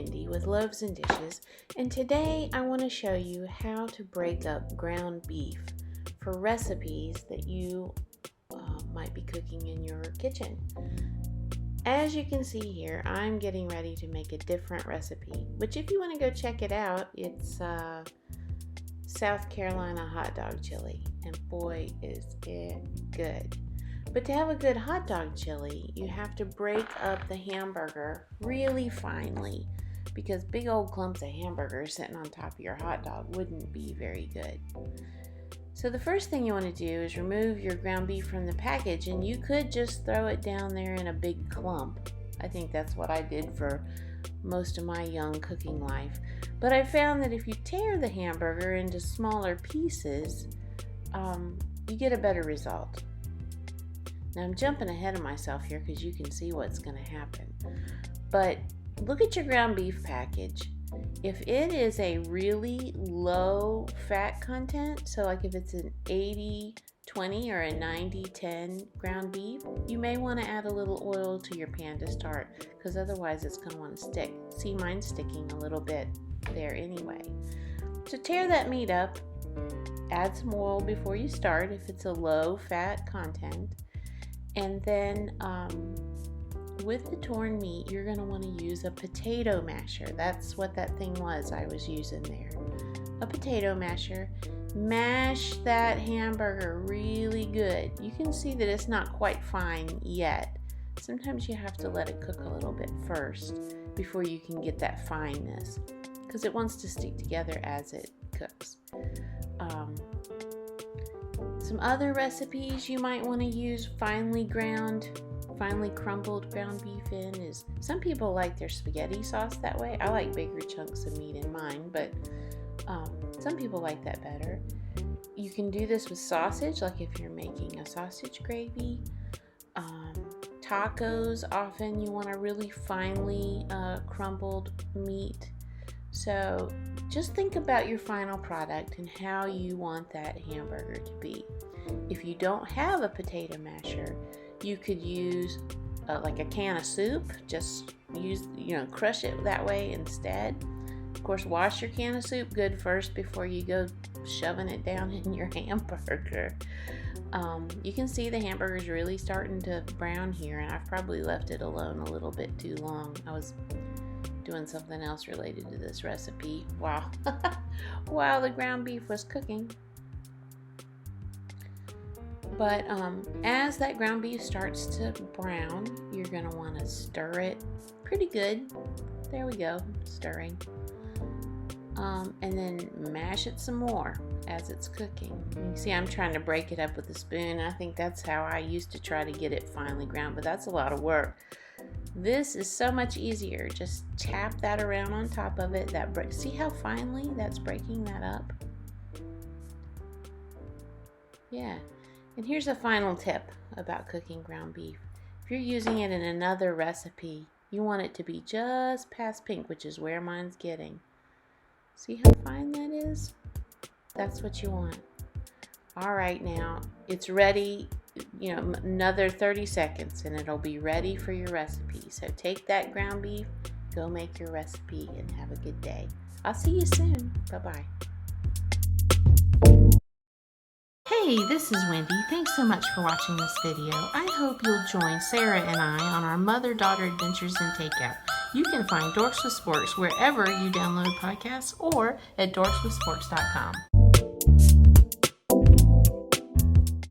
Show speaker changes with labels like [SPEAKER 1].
[SPEAKER 1] Wendy with Loaves and Dishes, and today I want to show you how to break up ground beef for recipes that you might be cooking in your kitchen. As you can see here, I'm getting ready to make a different recipe, which if you want to go check it out, it's South Carolina hot dog chili, and boy is it good. But to have a good hot dog chili, you have to break up the hamburger really finely, because big old clumps of hamburger sitting on top of your hot dog wouldn't be very good. So the first thing you want to do is remove your ground beef from the package, and you could just throw it down there in a big clump. I think that's what I did for most of my young cooking life. But I found that if you tear the hamburger into smaller pieces, you get a better result. Now I'm jumping ahead of myself here because you can see what's going to happen. But look at your ground beef package. If it is a really low fat content, so like if it's an 80-20 or a 90-10 ground beef, you may want to add a little oil to your pan to start, because otherwise it's going to want to stick. See, mine's sticking a little bit there anyway. So tear that meat up, add some oil before you start if it's a low fat content. And then with the torn meat, you're going to want to use a potato masher. That's what that thing was I was using there. A potato masher. Mash that hamburger really good. You can see that it's not quite fine yet. Sometimes you have to let it cook a little bit first before you can get that fineness, because it wants to stick together as it cooks. Some other recipes you might want to use finely crumbled ground beef in is, some people like their spaghetti sauce that way. I like bigger chunks of meat in mine, but some people like that better. You can do this with sausage, like if you're making a sausage gravy. Tacos, often you want a really finely crumbled meat. So just think about your final product and how you want that hamburger to be. If you don't have a potato masher, you could use like a can of soup. Just crush it that way instead. Of course, wash your can of soup good first before you go shoving it down in your hamburger. You can see the hamburger's really starting to brown here, and I've probably left it alone a little bit too long. I was doing something else related to this recipe while the ground beef was cooking. But as that ground beef starts to brown, you're going to want to stir it pretty good. There we go, stirring. And then mash it some more as it's cooking. You see, I'm trying to break it up with a spoon. I think that's how I used to try to get it finely ground, but that's a lot of work. This is so much easier. Just tap that around on top of it. See how finely that's breaking that up? Yeah. And here's a final tip about cooking ground beef. If you're using it in another recipe, you want it to be just past pink, which is where mine's getting. See how fine that is? That's what you want. All right, now it's ready. Another 30 seconds and it'll be ready for your recipe. So take that ground beef, go make your recipe, and have a good day. I'll see you soon. Bye-bye. Hey, this is Wendy. Thanks so much for watching this video. I hope you'll join Sarah and I on our mother-daughter adventures in takeout. You can find Dorks with Sports wherever you download podcasts or at dorkswithsports.com.